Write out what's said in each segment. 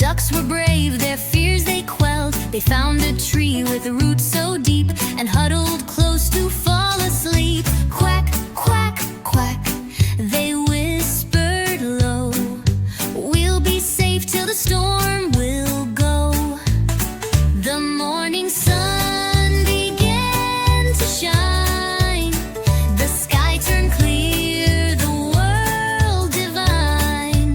ducks were brave, their fears they quelled. They found a tree with roots so deep and huddled close to fall asleep. Quack, quack, quack, they whispered low, we'll be safe till the storm will go. The morning sun began to shine, the sky turned clear, the world divine.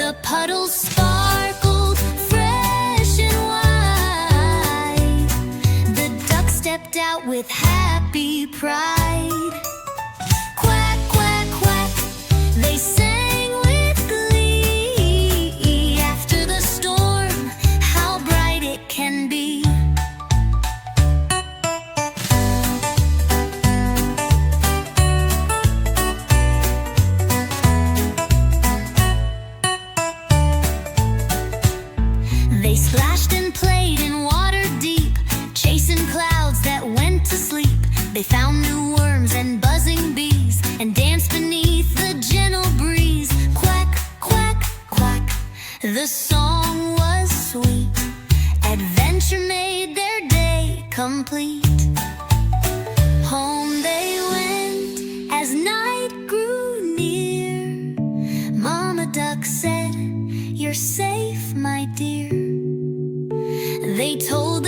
The puddles sparkled fresh and white, the duck stepped out with happy pride. Quack, quack, quack, they sang with glee. After the storm, how bright it can be. They splashed and played in water deep, chasing clouds that went to sleep. They found new worms and buzzing bees, and danced beneath the gentle breeze. Quack, quack, quack, the song was sweet. Adventure made their day complete. Home they went as night grew near. Mama Duck said, "You're safe, my dear." They told